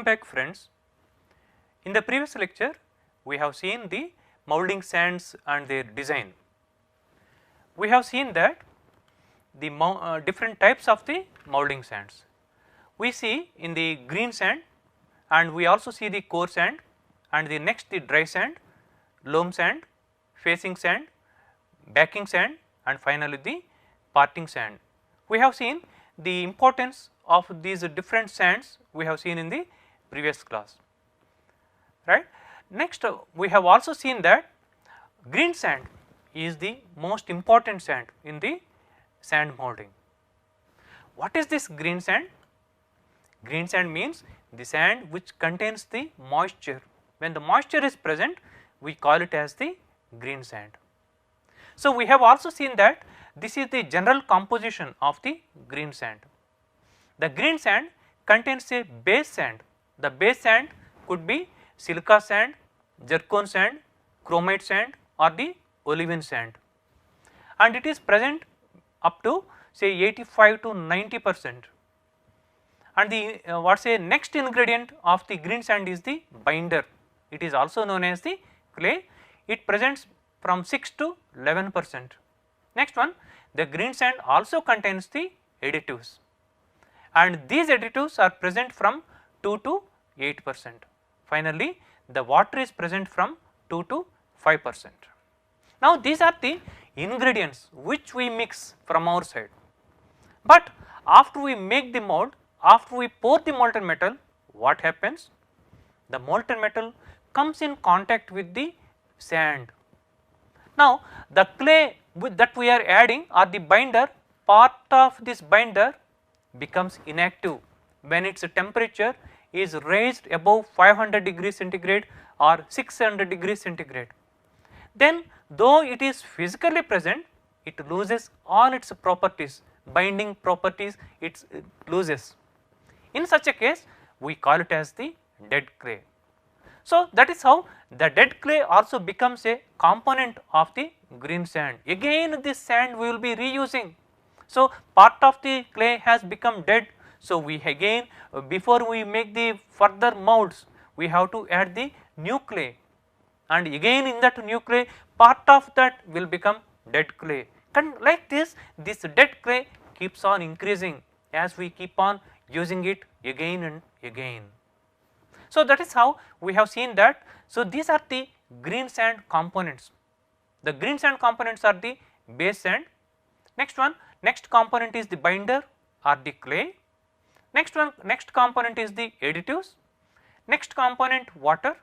back friends. In the previous lecture we have seen the moulding sands and their design. We have seen that the different types of the moulding sands. We see in the green sand and we also see the core sand and the next the dry sand, loam sand, facing sand, backing sand and finally the parting sand. We have seen the importance of these different sands we have seen in the previous class, right. Next we have also seen that green sand is the most important sand in the sand moulding. What is this green sand? Green sand means the sand which contains the moisture. When the moisture is present, we call it as the green sand. So, we have also seen that this is the general composition of the green sand. The green sand contains a base sand. The base sand could be silica sand, zircon sand, chromite sand or the olivine sand, and it is present up to say 85 to 90%. And the what say next ingredient of the green sand is the binder. It is also known as the clay. It presents from 6 to 11%. Next one, the green sand also contains the additives, and these additives are present from 2 to 8%. Finally, the water is present from 2 to 5%. Now, these are the ingredients which we mix from our side, but after we make the mold, after we pour the molten metal, what happens? The molten metal comes in contact with the sand. Now, the clay that we are adding or the binder, part of this binder becomes inactive when its temperature is raised above 500 degrees centigrade or 600 degrees centigrade. Then though it is physically present, it loses all its properties, binding properties it loses. In such a case, we call it as the dead clay. So, that is how the dead clay also becomes a component of the green sand. Again this sand we will be reusing. So, part of the clay has become dead. So, we again before we make the further molds, we have to add the new clay, and again in that new clay part of that will become dead clay. And like this dead clay keeps on increasing as we keep on using it again and again. So, that is how we have seen that. So, these are the green sand components. The green sand components are the base sand. Next component is the binder or the clay. Next component is the additives. Next component water,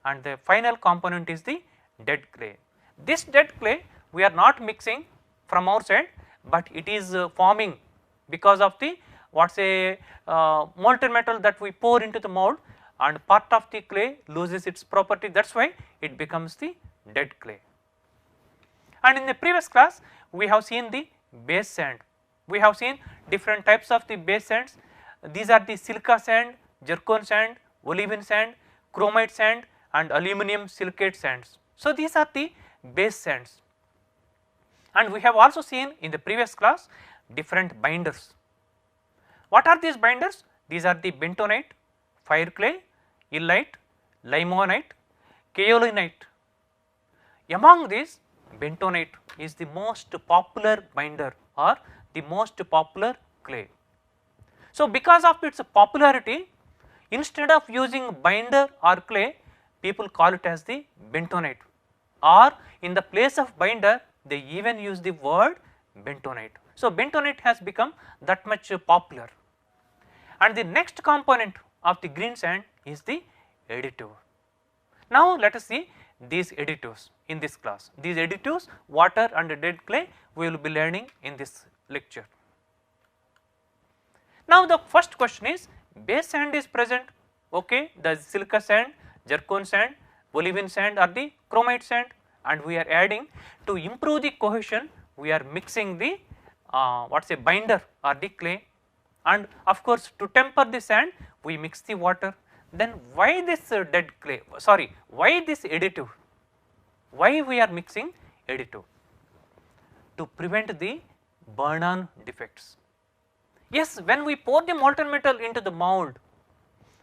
and the final component is the dead clay. This dead clay we are not mixing from our side, but it is forming because of the molten metal that we pour into the mold, and part of the clay loses its property, that is why it becomes the dead clay. And in the previous class we have seen the base sand. We have seen different types of the base sands. These are the silica sand, zircon sand, olivine sand, chromite sand and aluminum silicate sands. So, these are the base sands, and we have also seen in the previous class different binders. What are these binders? These are the bentonite, fire clay, illite, limonite, kaolinite. Among these, bentonite is the most popular binder or the most popular clay. So, because of its popularity, instead of using binder or clay, people call it as the bentonite, or in the place of binder they even use the word bentonite. So, bentonite has become that much popular. And the next component of the green sand is the additive. Now, let us see these additives in this class. These additives, water and dead clay, we will be learning in this lecture. Now, the first question is, base sand is present, okay, the silica sand, zircon sand, olivine sand or the chromite sand, and we are adding to improve the cohesion, we are mixing the binder or the clay, and of course to temper the sand we mix the water. Then why this dead clay, why this additive, why we are mixing additive? To prevent the burn on defects. Yes, when we pour the molten metal into the mold,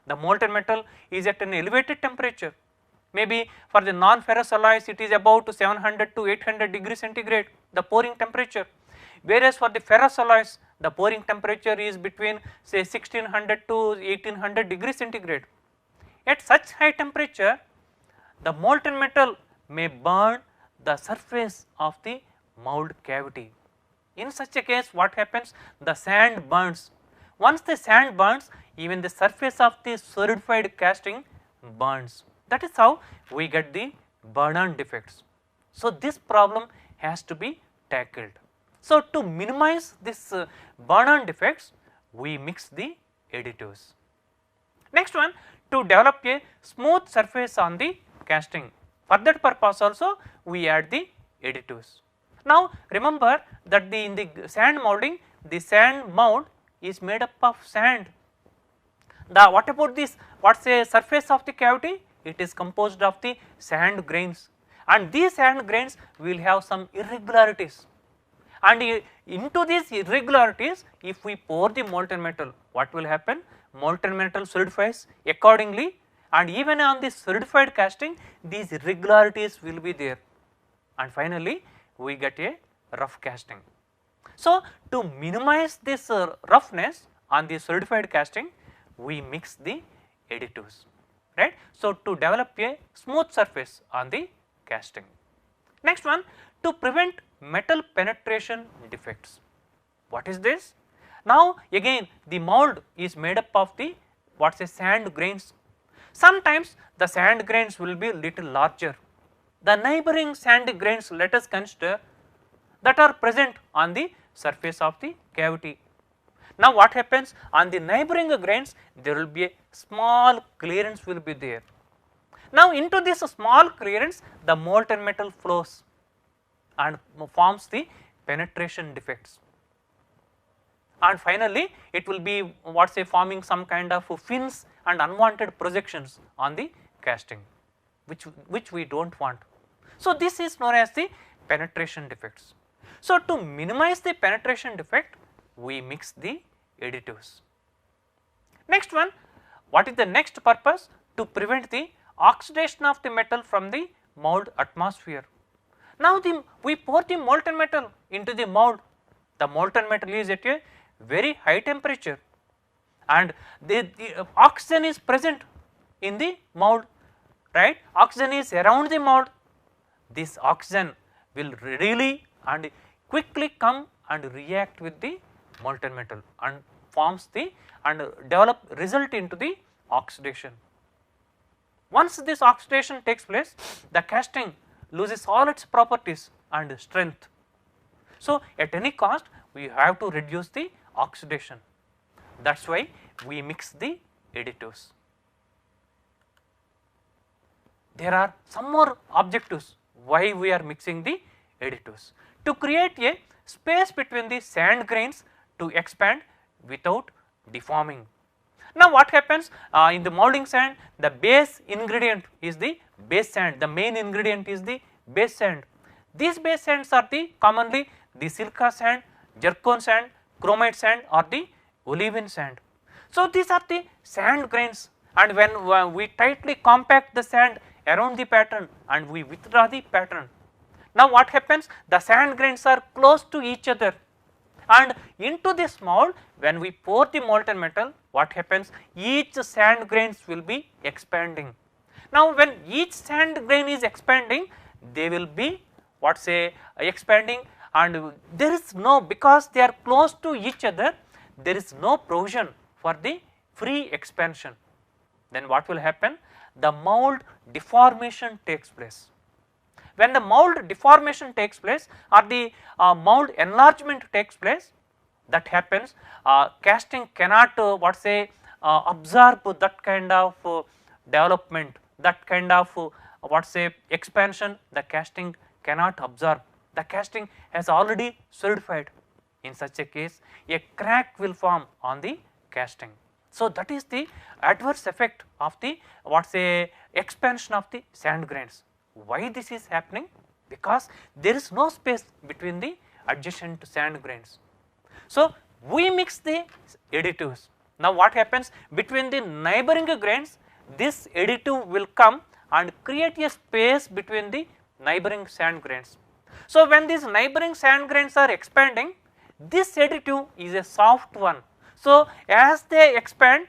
The molten metal is at an elevated temperature. Maybe for the non-ferrous alloys it is about 700 to 800 degree centigrade, the pouring temperature, whereas for the ferrous alloys the pouring temperature is between say 1600 to 1800 degree centigrade. At such high temperature, the molten metal may burn the surface of the mould cavity. In such a case, what happens? The sand burns. Once the sand burns, even the surface of the solidified casting burns. That is how we get the burn-on defects. So, this problem has to be tackled. So, to minimize this burn-on defects, we mix the additives. Next one, to develop a smooth surface on the casting. For that purpose also we add the additives. Now remember that in the sand moulding, the sand mould is made up of sand. What about this, what is a surface of the cavity? It is composed of the sand grains, and these sand grains will have some irregularities, and into these irregularities if we pour the molten metal, what will happen? Molten metal solidifies accordingly, and even on the solidified casting these irregularities will be there, and finally we get a rough casting. So, to minimize this roughness on the solidified casting, we mix the additives, right. So, to develop a smooth surface on the casting. Next one, to prevent metal penetration defects. What is this? Now again the mould is made up of the sand grains. Sometimes the sand grains will be little larger. The neighboring sand grains, let us consider, that are present on the surface of the cavity. Now what happens? On the neighboring grains there will be a small clearance will be there. Now into this small clearance the molten metal flows and forms the penetration defects, and finally it will be forming some kind of fins and unwanted projections on the casting, which we do not want. So this is known as the penetration defects. So to minimize the penetration defect, we mix the additives. Next one, what is the next purpose? To prevent the oxidation of the metal from the mould atmosphere. Now we pour the molten metal into the mould. The molten metal is at a very high temperature, and the oxygen is present in the mould, right. Oxygen is around the mould. This oxygen will readily and quickly come and react with the molten metal and result into the oxidation. Once this oxidation takes place, the casting loses all its properties and strength. So at any cost we have to reduce the oxidation. That is why we mix the additives. There are some more objectives why we are mixing the additives. To create a space between the sand grains to expand without deforming. Now what happens in the moulding sand, the base ingredient is the base sand, the main ingredient is the base sand. These base sands are commonly the silica sand, zircon sand, chromite sand or the olivine sand. So these are the sand grains, and when we tightly compact the sand around the pattern and we withdraw the pattern. Now what happens? The sand grains are close to each other, and into this mould when we pour the molten metal, what happens? Each sand grains will be expanding. Now when each sand grain is expanding, they will be expanding, and there is no, because they are close to each other, there is no provision for the free expansion. Then what will happen? The mould deformation takes place. When the mould deformation takes place or the mould enlargement takes place, that happens, casting cannot absorb that kind of development, that kind of expansion, the casting cannot absorb. The casting has already solidified. In such a case, a crack will form on the casting. So that is the adverse effect of the expansion of the sand grains. Why this is happening? Because there is no space between the adjacent sand grains. So we mix the additives. Now what happens between the neighboring grains, this additive will come and create a space between the neighboring sand grains. So when these neighboring sand grains are expanding, this additive is a soft one. So as they expand,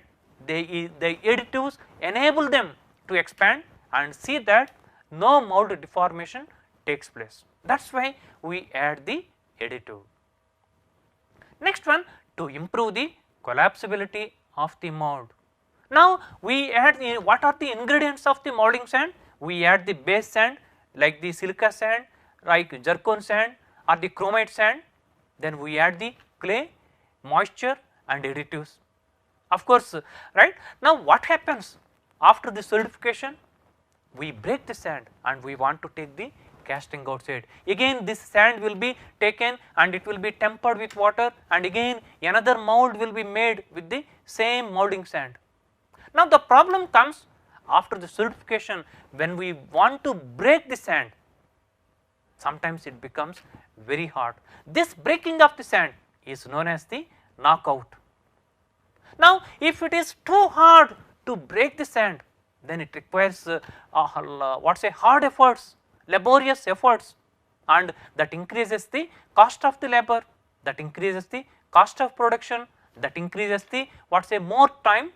the additives enable them to expand and see that no mold deformation takes place. That is why we add the additive. Next one, to improve the collapsibility of the mold. Now we add what are the ingredients of the molding sand? We add the base sand like the silica sand, like zircon sand or the chromite sand. Then we add the clay, moisture and additives. Of course, right. Now what happens after the solidification? We break the sand and we want to take the casting outside. Again this sand will be taken and it will be tempered with water, and again another mold will be made with the same molding sand. Now the problem comes after the solidification, when we want to break the sand, sometimes it becomes very hard. This breaking of the sand is known as the knockout. Now if it is too hard to break the sand, then it requires hard efforts, laborious efforts, and that increases the cost of the labor, that increases the cost of production, that increases the more time.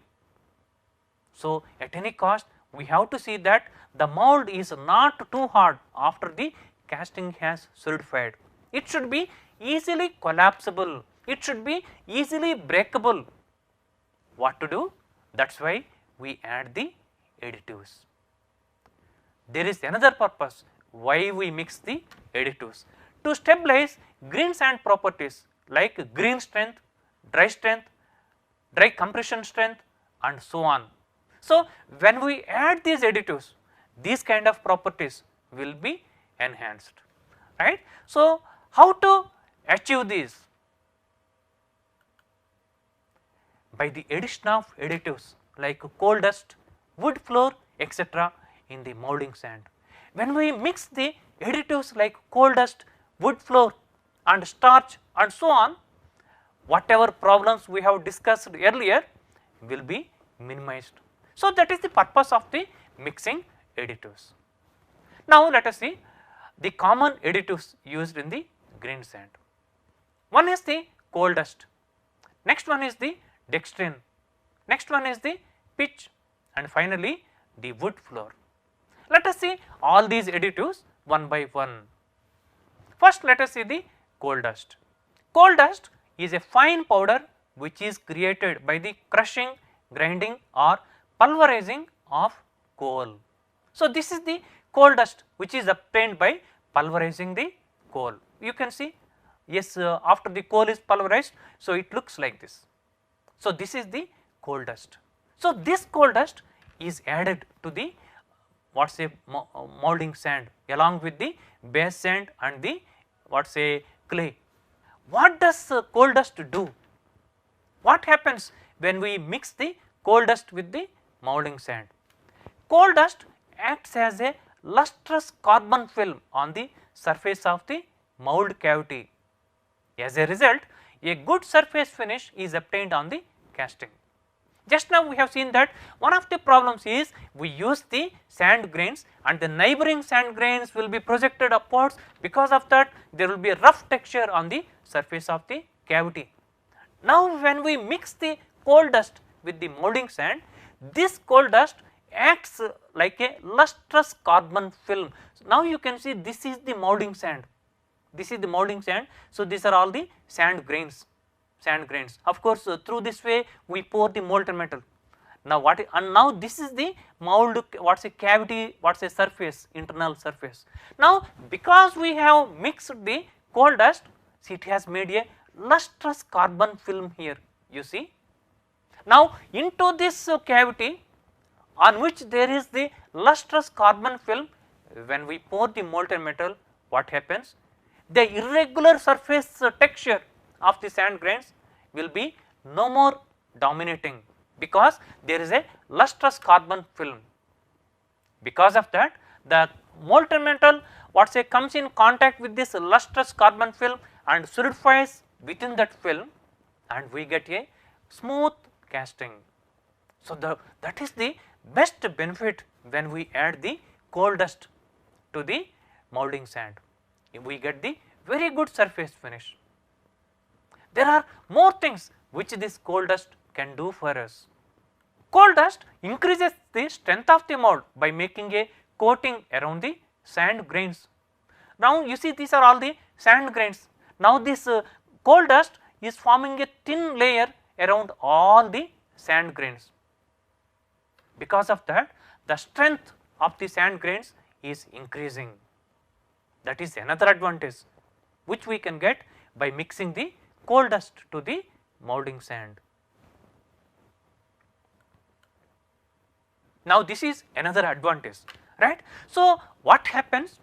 So at any cost we have to see that the mold is not too hard after the casting has solidified. It should be easily collapsible, it should be easily breakable. What to do? That is why we add the additives. There is another purpose why we mix the additives: to stabilize green sand properties like green strength, dry compression strength and so on. So when we add these additives, these kind of properties will be enhanced, right. So how to achieve these? By the addition of additives like coal dust, wood flour, etc. in the molding sand. When we mix the additives like coal dust, wood flour and starch and so on, whatever problems we have discussed earlier will be minimized. So that is the purpose of the mixing additives. Now let us see the common additives used in the green sand. One is the coal dust, next one is the dextrin, next one is the pitch, and finally the wood flour. Let us see all these additives one by one. First let us see the coal dust. Coal dust is a fine powder which is created by the crushing, grinding or pulverizing of coal. So this is the coal dust which is obtained by pulverizing the coal. You can see, yes, after the coal is pulverized, so it looks like this. So this is the coal dust. So this coal dust is added to the molding sand along with the base sand and the clay. What does coal dust do? What happens when we mix the coal dust with the molding sand? Coal dust acts as a lustrous carbon film on the surface of the mold cavity. As a result, a good surface finish is obtained on the casting. Just now we have seen that one of the problems is we use the sand grains and the neighboring sand grains will be projected upwards. Because of that, there will be a rough texture on the surface of the cavity. Now when we mix the coal dust with the molding sand, this coal dust acts like a lustrous carbon film. So now you can see this is the molding sand, this is the molding sand. So these are all the sand grains. Of course, through this way we pour the molten metal. Now now this is the mold cavity, surface, internal surface. Now because we have mixed the coal dust, see it has made a lustrous carbon film here, you see. Now into this cavity on which there is the lustrous carbon film, when we pour the molten metal, what happens? The irregular surface texture of the sand grains will be no more dominating, because there is a lustrous carbon film. Because of that, the molten metal comes in contact with this lustrous carbon film and solidifies within that film, and we get a smooth casting. So, that is the best benefit when we add the coal dust to the moulding sand. We get the very good surface finish. There are more things which this coal dust can do for us. Coal dust increases the strength of the mould by making a coating around the sand grains. Now you see, these are all the sand grains. Now this coal dust is forming a thin layer around all the sand grains. Because of that, the strength of the sand grains is increasing. That is another advantage which we can get by mixing the coal dust to the moulding sand. Now this is another advantage, right? So what happens?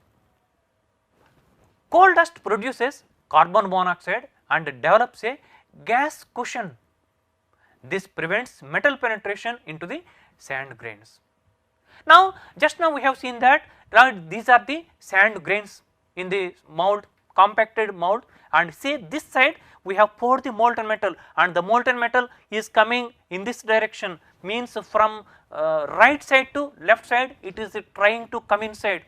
Coal dust produces carbon monoxide and develops a gas cushion. This prevents metal penetration into the sand grains. Now just now we have seen that these are the sand grains in the mould, compacted mould, and say this side we have poured the molten metal, and the molten metal is coming in this direction, means from right side to left side it is trying to come inside.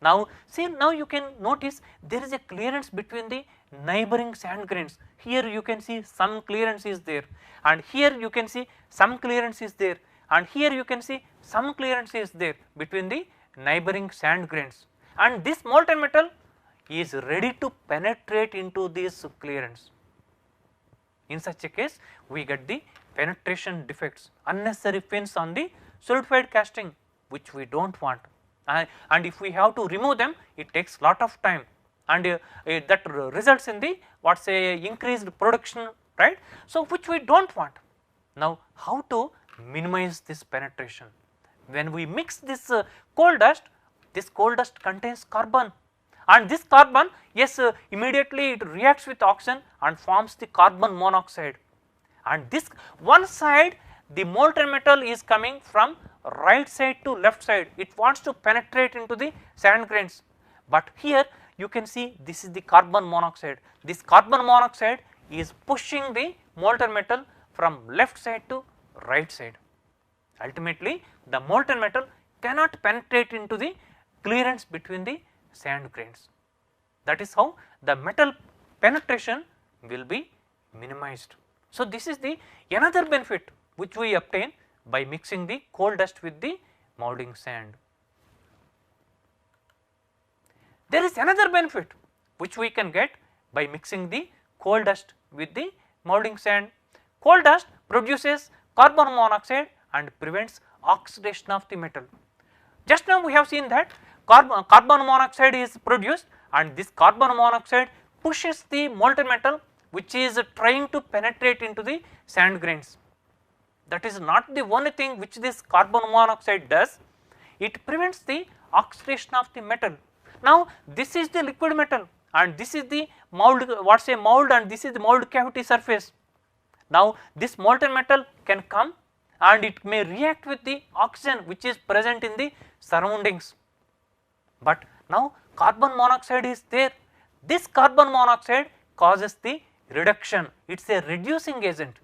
Now see, now you can notice there is a clearance between the neighboring sand grains. Here you can see some clearance is there, and here you can see some clearance is there, and here you can see some clearance is there between the neighboring sand grains, and this molten metal is ready to penetrate into this clearance. In such a case, we get the penetration defects, unnecessary fins on the solidified casting, which we do not want, and if we have to remove them, it takes lot of time, and that results in the what say increased production, right. So which we do not want. Now how to minimize this penetration? When we mix this coal dust contains carbon, and this carbon, yes, immediately it reacts with oxygen and forms the carbon monoxide, and this one side the molten metal is coming from right side to left side, it wants to penetrate into the sand grains, but here you can see this is the carbon monoxide. This carbon monoxide is pushing the molten metal from left side to right side. Ultimately the molten metal cannot penetrate into the clearance between the sand grains. That is how the metal penetration will be minimized. So this is the another benefit which we obtain by mixing the coal dust with the moulding sand. There is another benefit which we can get by mixing the coal dust with the moulding sand. Coal dust produces carbon monoxide and prevents oxidation of the metal. Just now we have seen that carbon monoxide is produced, and this carbon monoxide pushes the molten metal which is trying to penetrate into the sand grains. That is not the only thing which this carbon monoxide does, it prevents the oxidation of the metal. Now this is the liquid metal, and this is the mould, what say mould, and this is the mould cavity surface. Now this molten metal can come and it may react with the oxygen which is present in the surroundings, but now carbon monoxide is there. This carbon monoxide causes the reduction, it is a reducing agent,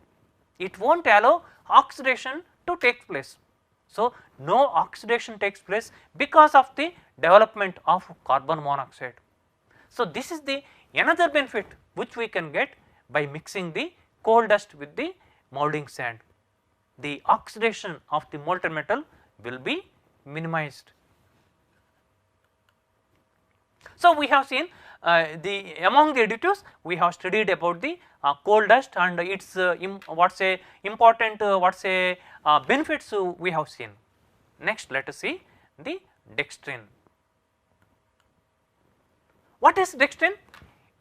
it will not allow oxidation to take place. So no oxidation takes place because of the development of carbon monoxide. So this is the another benefit which we can get by mixing the coal dust with the moulding sand. The oxidation of the molten metal will be minimized. So we have seen among the additives we have studied about the coal dust and its what say important what say benefits we have seen. Next let us see the dextrin. What is dextrin?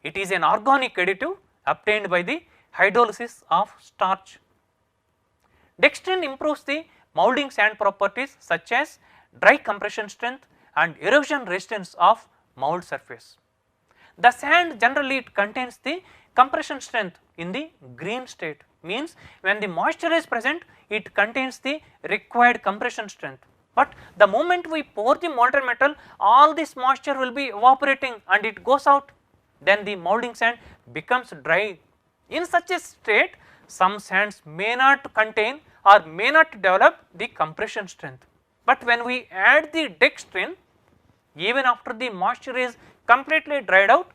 It is an organic additive obtained by the hydrolysis of starch. Dextrin improves the moulding sand properties such as dry compression strength and erosion resistance of mould surface. The sand generally it contains the compression strength in the green state, means when the moisture is present it contains the required compression strength, but the moment we pour the molten metal all this moisture will be evaporating and it goes out, then the moulding sand becomes dry. In such a state some sands may not contain or may not develop the compression strength, but when we add the dextrin, even after the moisture is completely dried out,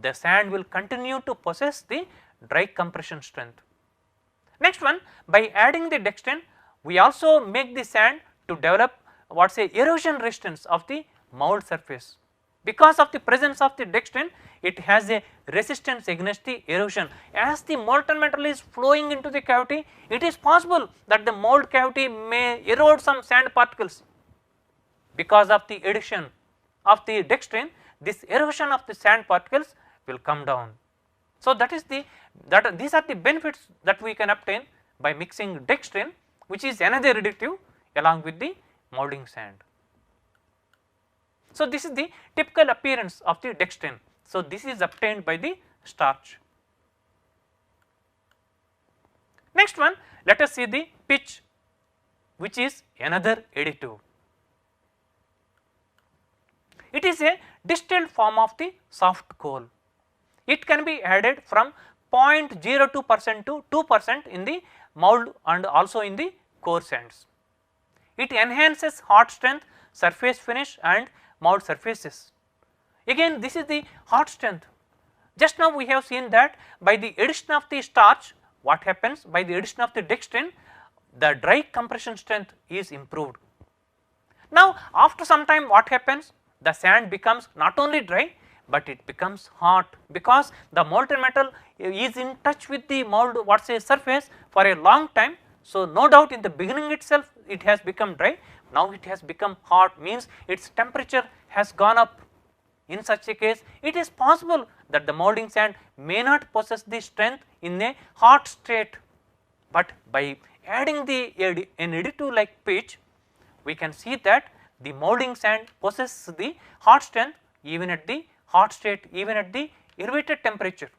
the sand will continue to possess the dry compression strength. Next one, by adding the dextrin, we also make the sand to develop what say erosion resistance of the mold surface. Because of the presence of the dextrin, it has a resistance against the erosion. As the molten metal is flowing into the cavity, it is possible that the mold cavity may erode some sand particles. Because of the addition of the dextrin, this erosion of the sand particles will come down. So that is these are the benefits that we can obtain by mixing dextrin, which is another additive, along with the molding sand. So this is the typical appearance of the dextrin. So this is obtained by the starch. Next one, let us see the pitch, which is another additive. It is a distilled form of the soft coal. It can be added from 0.02% to 2% in the mold and also in the core sands. It enhances hot strength, surface finish and mold surfaces. Again, this is the hot strength. Just now we have seen that by the addition of the starch, what happens? By the addition of the dextrin, the dry compression strength is improved. Now after some time, what happens? The sand becomes not only dry, but it becomes hot, because the molten metal is in touch with the mold surface for a long time. So no doubt in the beginning itself it has become dry, now it has become hot, means its temperature has gone up. In such a case, it is possible that the molding sand may not possess the strength in a hot state, but by adding an additive like pitch, we can see that the molding sand possesses the hot strength even at the hot state, even at the elevated temperature,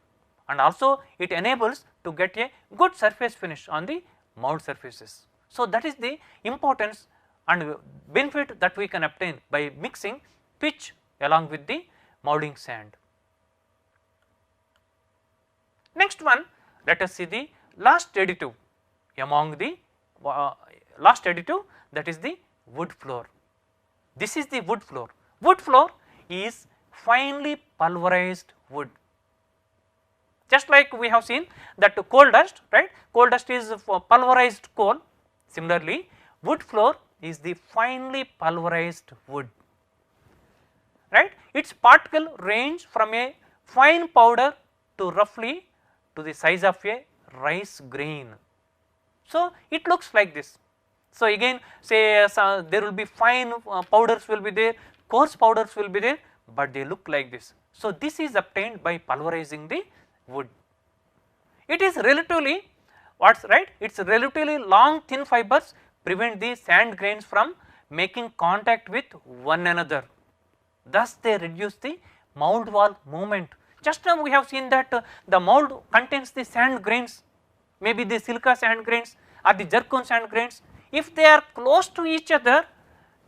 and also it enables to get a good surface finish on the mold surfaces. So that is the importance and benefit that we can obtain by mixing pitch along with the molding sand. Next one, let us see the last additive among the last additive, that is the wood floor. This is the wood floor. Wood floor is finely pulverized wood. Just like we have seen that coal dust, right? Coal dust is pulverized coal. Similarly, wood floor is the finely pulverized wood, right? Its particle range from a fine powder to roughly to the size of a rice grain. So it looks like this. So again, say there will be fine powders will be there, coarse powders will be there, but they look like this. So this is obtained by pulverizing the wood. It is relatively it's relatively long thin fibers prevent the sand grains from making contact with one another. Thus they reduce the mold wall movement. Just now we have seen that the mold contains the sand grains, maybe the silica sand grains or the zircon sand grains. If they are close to each other,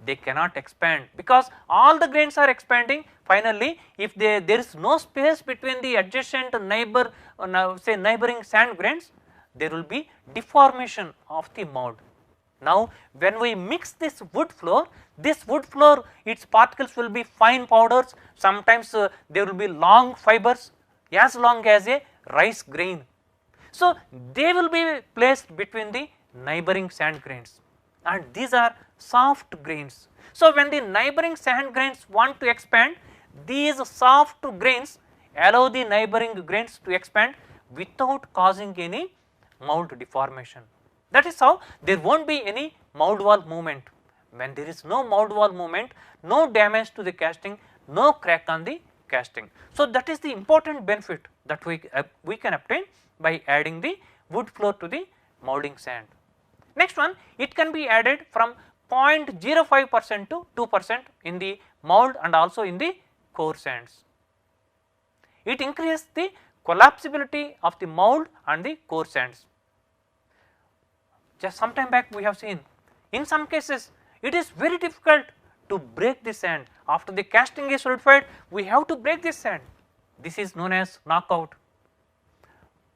they cannot expand, because all the grains are expanding. Finally, if there is no space between the adjacent neighboring sand grains, there will be deformation of the mold. Now when we mix this wood floor, its particles will be fine powders, sometimes there will be long fibers as long as a rice grain. So they will be placed between the neighboring sand grains, and these are soft grains. So when the neighboring sand grains want to expand, these soft grains allow the neighboring grains to expand without causing any mold deformation. That is how there won't be any mold wall movement. When there is no mold wall movement, no damage to the casting, no crack on the casting. So that is the important benefit that we can obtain by adding the wood floor to the molding sand. Next one, it can be added from 0.05% to 2% in the mold and also in the core sands. It increases the collapsibility of the mold and the core sands. Just some time back we have seen, in some cases it is very difficult to break the sand. After the casting is solidified, we have to break this sand. This is known as knockout.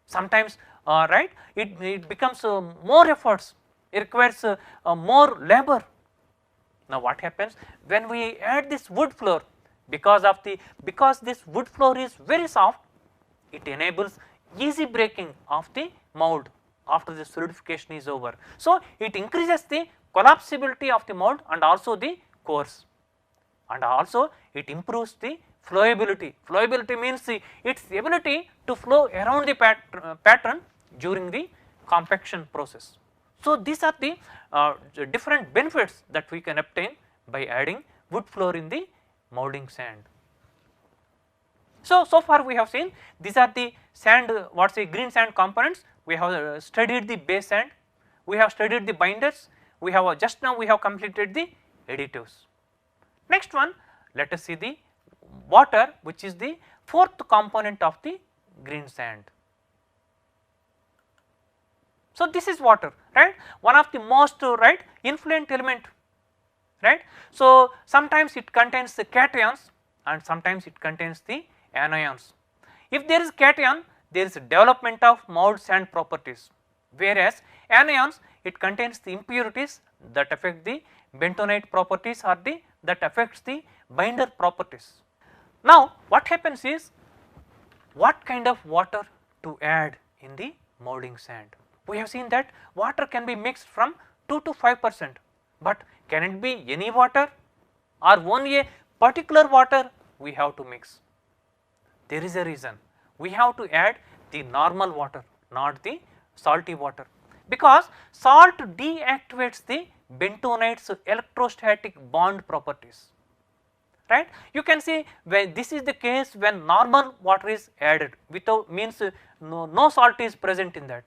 Sometimes right, it becomes more efforts, it requires more labor. Now what happens when we add this wood floor, because this wood floor is very soft, it enables easy breaking of the mold after the solidification is over. So it increases the collapsibility of the mold and also the cores, and also it improves the flowability. Flowability means its ability to flow around the pattern during the compaction process. So these are the different benefits that we can obtain by adding wood floor in the molding sand. So far we have seen these are the sand, what say green sand components. We have studied the base sand, we have studied the binders, we have just now we have completed the additives. Next one, let us see the water, which is the fourth component of the green sand. So this is water, right, one of the most right influent element, right. So sometimes it contains the cations and sometimes it contains the anions. If there is cation, there is development of mold sand properties, whereas anions, it contains the impurities that affect the bentonite properties or that affects the binder properties. Now what happens is, what kind of water to add in the molding sand? We have seen that water can be mixed from 2 to 5%, but can it be any water or only a particular water we have to mix? There is a reason. We have to add the normal water, not the salty water, because salt deactivates the bentonite's electrostatic bond properties, right. You can see when this is the case when normal water is added without, means no salt is present in that.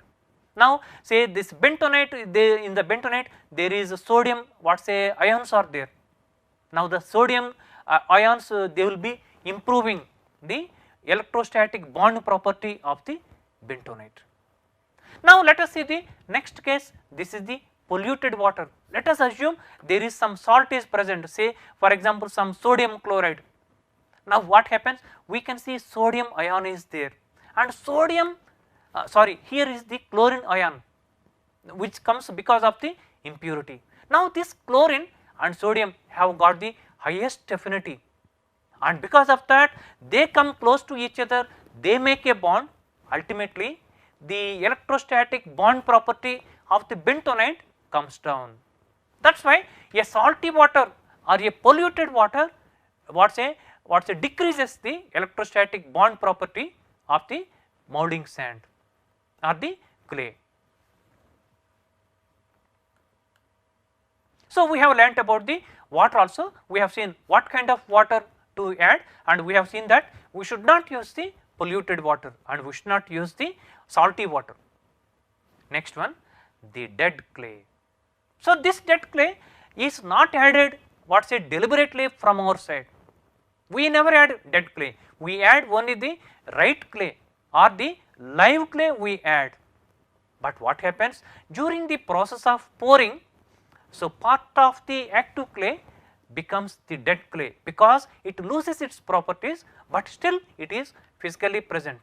Now say this bentonite, in the bentonite there is sodium, what say ions are there. Now the sodium ions they will be improving the electrostatic bond property of the bentonite. Now let us see the next case. This is the polluted water. Let us assume there is some salt is present, say for example some sodium chloride. Now what happens? We can see sodium ion is there, and sodium here is the chlorine ion which comes because of the impurity. Now this chlorine and sodium have got the highest affinity, and because of that they come close to each other, they make a bond. Ultimately the electrostatic bond property of the bentonite comes down. That is why a salty water or a polluted water what say decreases the electrostatic bond property of the molding sand or the clay. So we have learnt about the water also. We have seen what kind of water to add, and we have seen that we should not use the polluted water and we should not use the salty water. Next one, the dead clay. So this dead clay is not added what say deliberately from our side. We never add dead clay, we add only the right clay or the live clay we add. But what happens during the process of pouring, so part of the active clay becomes the dead clay because it loses its properties, but still it is physically present.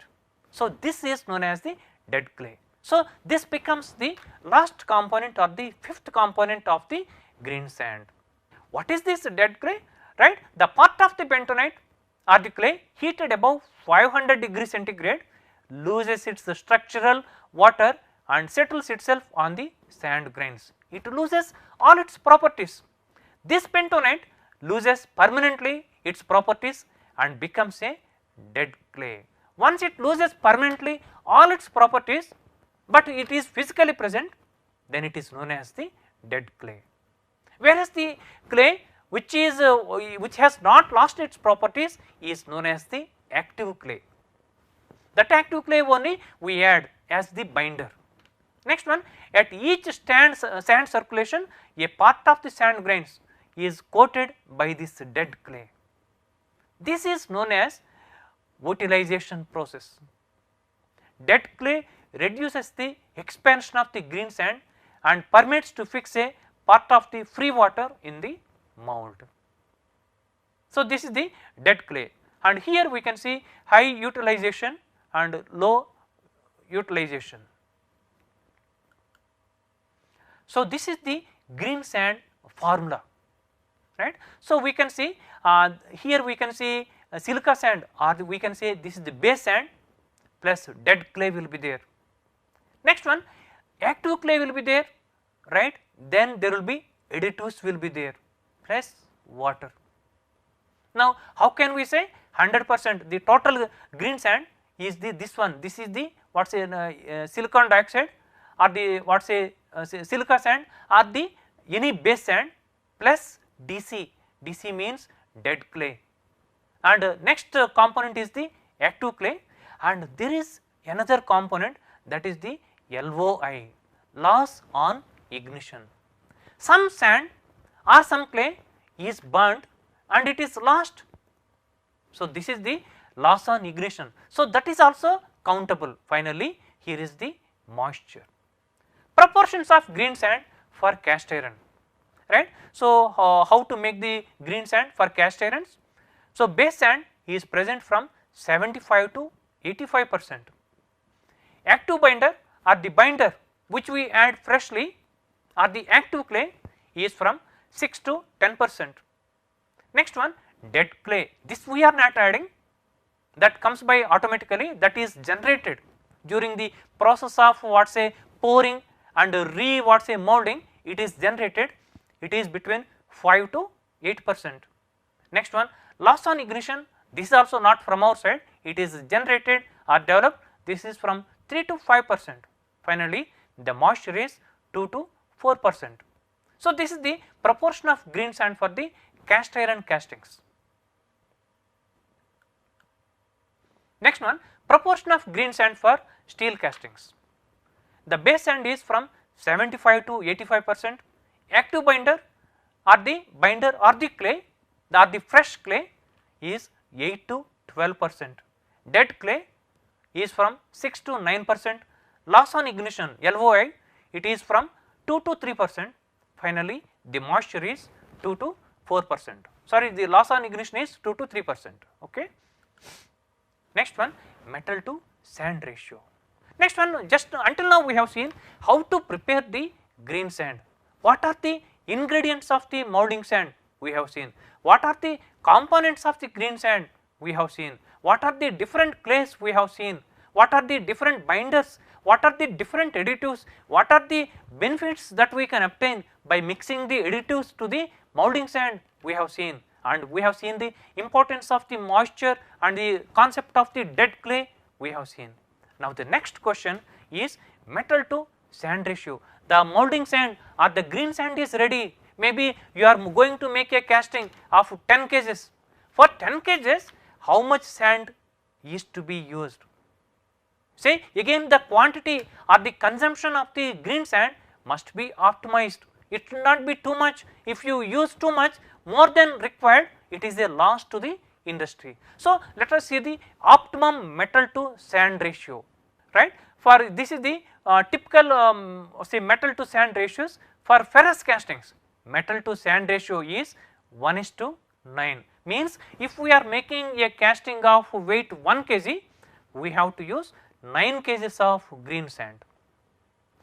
So this is known as the dead clay. So this becomes the last component or the fifth component of the green sand. What is this dead clay? Right, the part of the bentonite or the clay heated above 500 degrees centigrade loses its structural water and settles itself on the sand grains. It loses all its properties. This bentonite loses permanently its properties and becomes a dead clay. Once it loses permanently all its properties, but it is physically present, then it is known as the dead clay. Whereas the clay which has not lost its properties is known as the active clay. That active clay only we add as the binder. Next one, at each sand circulation, a part of the sand grains is coated by this dead clay. This is known as utilization process. Dead clay reduces the expansion of the green sand and permits to fix a part of the free water in the mold. So this is the dead clay, and here we can see high utilization and low utilization. So this is the green sand formula, right. So we can see here we can see silica sand, or we can say this is the base sand plus dead clay will be there. Next one, active clay will be there, right. Then there will be additives will be there plus water. Now how can we say 100% the total green sand is the this one, this is the what say silicon dioxide or the what say silica sand or the any base sand plus DC, DC means dead clay, and next component is the active clay, and there is another component that is the LOI, loss on ignition. Some sand or some clay is burnt and it is lost, so this is the loss on ignition, so that is also countable. Finally here is the moisture. Proportions of green sand for cast iron, right. So how to make the green sand for cast irons? So base sand is present from 75 to 85%. Active binder or the binder which we add freshly or the active clay is from 6 to 10%. Next one, dead clay, this we are not adding, that comes by automatically, that is generated during the process of what say pouring and what say molding, it is generated, it is between 5 to 8%. Next one, loss on ignition, this is also not from our side, it is generated or developed, this is from 3 to 5%. Finally the moisture is 2 to 4%. So this is the proportion of green sand for the cast iron castings. Next one, proportion of green sand for steel castings. The base sand is from 75 to 85%, active binder or the clay or the fresh clay is 8 to 12%, dead clay is from 6 to 9%, loss on ignition LOI it is from 2 to 3%, finally the moisture is 2 to 4%, sorry the loss on ignition is 2 to 3%, okay. Next one, metal to sand ratio. Next one, just until now we have seen how to prepare the green sand. What are the ingredients of the molding sand? We have seen. What are the components of the green sand? We have seen. What are the different clays? We have seen. What are the different binders? What are the different additives? What are the benefits that we can obtain by mixing the additives to the molding sand? We have seen. And we have seen the importance of the moisture and the concept of the dead clay we have seen. Now the next question is metal to sand ratio. The molding sand or the green sand is ready, maybe you are going to make a casting of 10 kgs. For 10 kgs how much sand is to be used? Say again the quantity or the consumption of the green sand must be optimized, it should not be too much. If you use too much more than required, it is a loss to the industry. So let us see the optimum metal to sand ratio, right. For this is the typical say metal to sand ratios for ferrous castings. Metal to sand ratio is 1:9, means if we are making a casting of weight 1 kg, we have to use 9 kgs of green sand.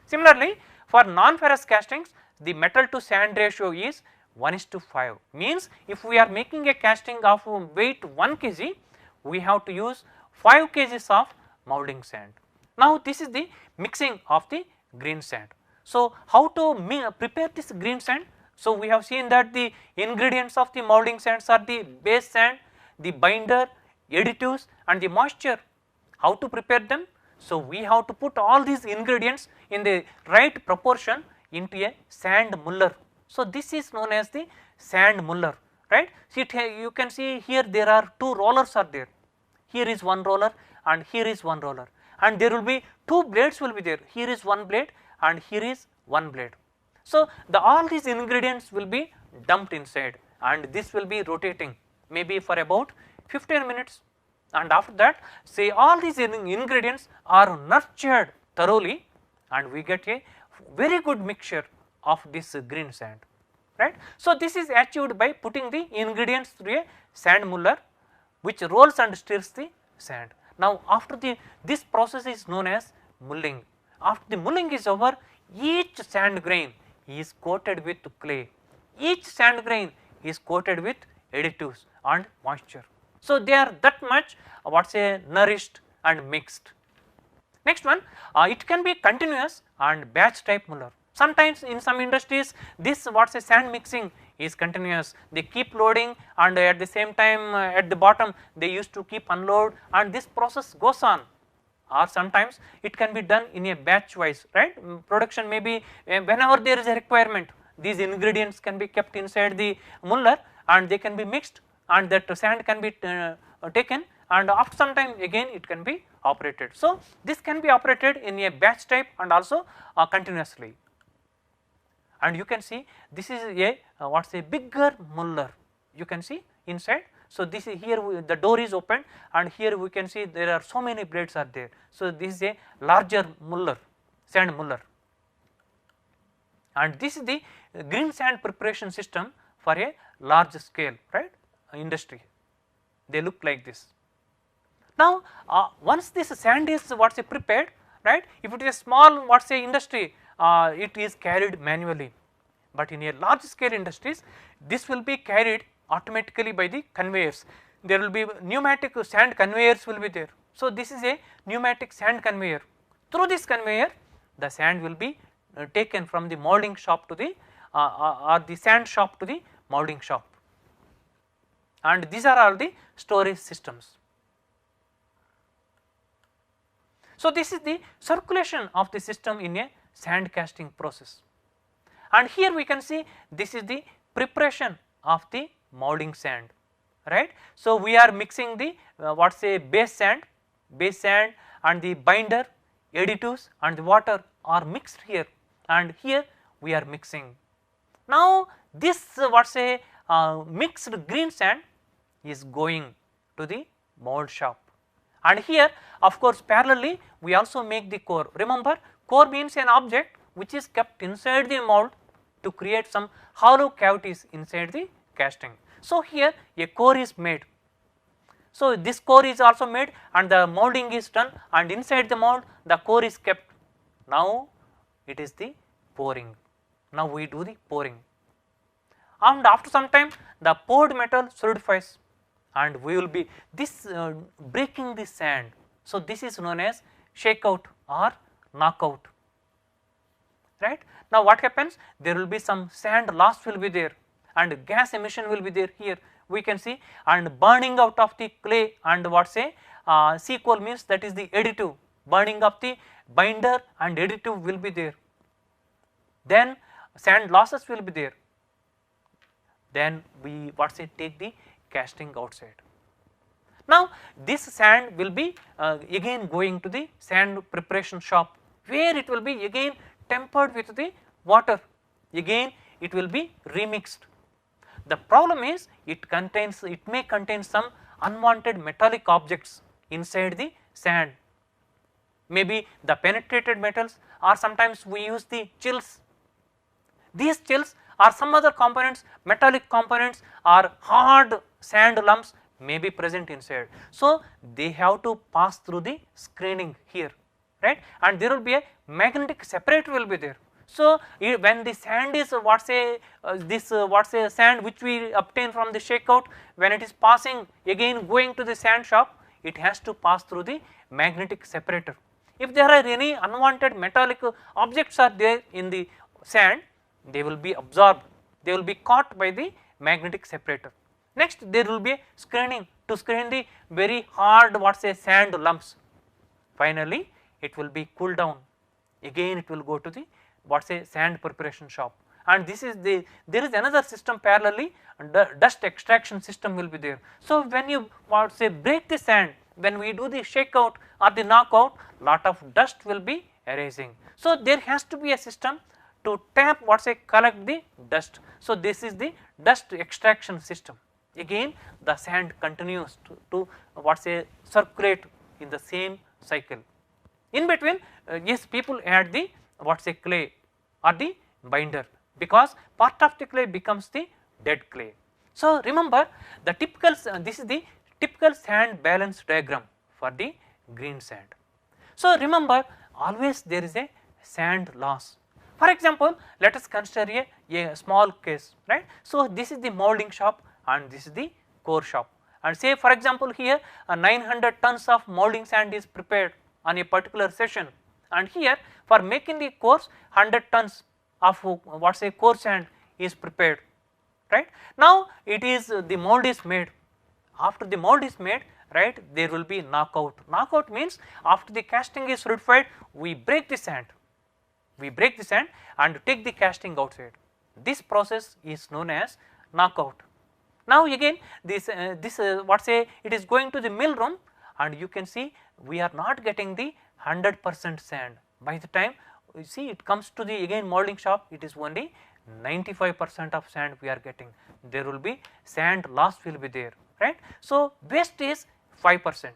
Similarly for non-ferrous castings, the metal to sand ratio is 1:5, means if we are making a casting of weight 1 kg, we have to use 5 kgs of molding sand. Now this is the mixing of the green sand. So how to prepare this green sand? So we have seen that the ingredients of the molding sands are the base sand, the binder, additives and the moisture. How to prepare them? So we have to put all these ingredients in the right proportion into a sand muller. So this is known as the sand muller, right. See you can see here there are 2 rollers are there, here is one roller and here is one roller, and there will be 2 blades will be there, here is one blade and here is one blade. So all these ingredients will be dumped inside and this will be rotating maybe for about 15 minutes, and after that say all these ingredients are nurtured thoroughly and we get a very good mixture of this green sand, right. So this is achieved by putting the ingredients through a sand muller which rolls and stirs the sand. Now after this process is known as mulling. After the mulling is over, each sand grain is coated with clay. Each sand grain is coated with additives and moisture. So, they are that much what say nourished and mixed. Next one, it can be continuous and batch type Muller. Sometimes in some industries this what say sand mixing is continuous, they keep loading and at the same time at the bottom they used to keep unload and this process goes on, or sometimes it can be done in a batch wise, right. Production may be whenever there is a requirement, these ingredients can be kept inside the Muller and they can be mixed and that sand can be taken and after some time again it can be operated. So, this can be operated in a batch type and also continuously. And you can see this is a what say bigger Muller, you can see inside. So, this is here the door is open and here we can see there are so many blades are there. So, this is a larger Muller, sand Muller, and this is the green sand preparation system for a large scale, right, industry. They look like this. Now, once this sand is what say prepared, right, if it is a small what say industry, it is carried manually, but in a large scale industries this will be carried automatically by the conveyors. There will be pneumatic sand conveyors will be there. So, this is a pneumatic sand conveyor. Through this conveyor the sand will be taken from the molding shop to the or the sand shop to the molding shop, and these are all the storage systems. So, this is the circulation of the system in a sand casting process, and here we can see this is the preparation of the molding sand, right. So, we are mixing the what say base sand and the binder, additives and the water are mixed here, and here we are mixing. Now, this what say mixed green sand is going to the mold shop, and here of course parallelly we also make the core. Remember, core means an object which is kept inside the mold to create some hollow cavities inside the casting. So, here a core is made. So, this core is also made and the molding is done and inside the mold the core is kept. Now, it is the pouring. Now, we do the pouring and after some time the poured metal solidifies and we will be this breaking the sand. So, this is known as shakeout or knockout, right. Now, what happens, there will be some sand loss will be there and gas emission will be there here we can see, and burning out of the clay and what say C-coal means that is the additive, burning of the binder and additive will be there, then sand losses will be there, then we what say take the casting outside. Now, this sand will be again going to the sand preparation shop where it will be again tempered with the water, again it will be remixed. The problem is it may contain some unwanted metallic objects inside the sand, maybe the penetrated metals or sometimes we use the chills. These chills or some other components, metallic components or hard sand lumps may be present inside. So, they have to pass through the screening here, right, and there will be a magnetic separator will be there. So, when the sand is what say sand which we obtain from the shakeout, when it is passing again going to the sand shop, it has to pass through the magnetic separator. If there are any unwanted metallic objects are there in the sand, they will be absorbed, they will be caught by the magnetic separator. Next, there will be a screening to screen the very hard what say sand lumps. Finally, it will be cooled down, again it will go to the what say sand preparation shop, and this is the there is another system parallelly, and the dust extraction system will be there. So, when you what say break the sand, when we do the shakeout or the knockout, lot of dust will be arising. So, there has to be a system to tap what say collect the dust. So, this is the dust extraction system. Again the sand continues to what say circulate in the same cycle. In between yes, people add the what say clay or the binder, because part of the clay becomes the dead clay. So, remember the typical this is the typical sand balance diagram for the green sand. So, remember always there is a sand loss. For example, let us consider a small case, right. So, this is the molding shop and this is the core shop, and say for example, here 900 tons of molding sand is prepared on a particular session, and here for making the cores 100 tons of what say core sand is prepared, right. Now, it is the mold is made. After the mold is made, right, there will be knockout. Knockout means after the casting is solidified, we break the sand and take the casting outside. This process is known as knockout. Now, again this what say it is going to the mill room, and you can see we are not getting the 100% sand. By the time you see it comes to the again molding shop, it is only 95% of sand we are getting. There will be sand loss will be there, right. So, waste is 5%,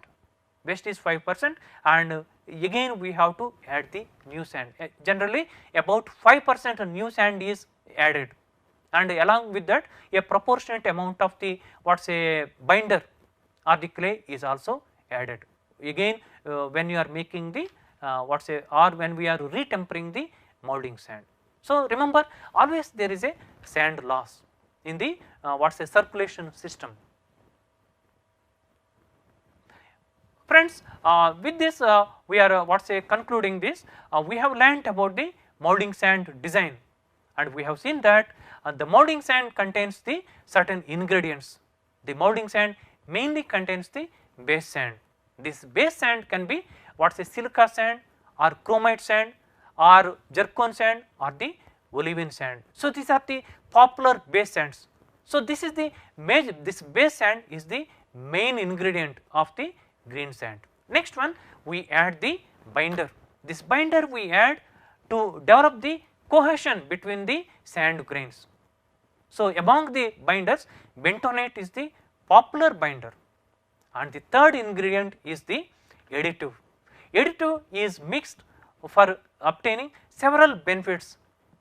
and again we have to add the new sand. Generally about 5% new sand is added, and along with that a proportionate amount of the what say binder or the clay is also added. Again when you are making the what say or when we are retempering the molding sand. So, remember always there is a sand loss in the what say circulation system. Friends, with this we are what say concluding this, we have learnt about the molding sand design, and we have seen that the molding sand contains the certain ingredients. The molding sand mainly contains the base sand. This base sand can be what say silica sand or chromite sand or zircon sand or the olivine sand. So, these are the popular base sands. So, this is the major, this base sand is the main ingredient of the green sand. Next one, we add the binder. This binder we add to develop the cohesion between the sand grains. So, among the binders, bentonite is the popular binder, and the third ingredient is the additive. Additive is mixed for obtaining several benefits,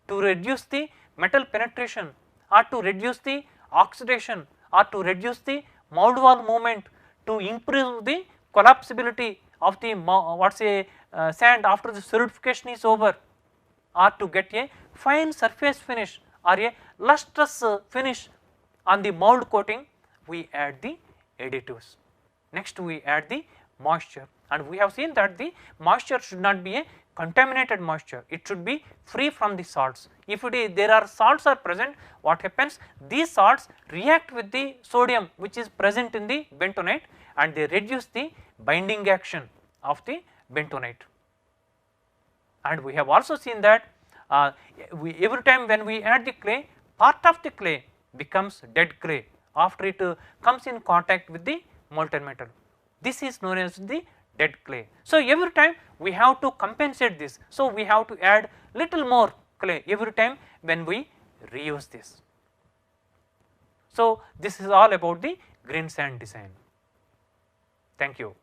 to reduce the metal penetration or to reduce the oxidation or to reduce the mold wall movement, to improve the collapsibility of the what say sand after the solidification is over, or to get a fine surface finish or a lustrous finish on the mold coating, we add the additives. Next we add the moisture, and we have seen that the moisture should not be a contaminated moisture, it should be free from the salts. If it is there are salts are present, what happens, these salts react with the sodium which is present in the bentonite, and they reduce the binding action of the bentonite. And we have also seen that every time when we add the clay, part of the clay becomes dead clay after it comes in contact with the molten metal. This is known as the dead clay. So, every time we have to compensate this. So, we have to add little more clay every time when we reuse this. So, this is all about the green sand design. Thank you.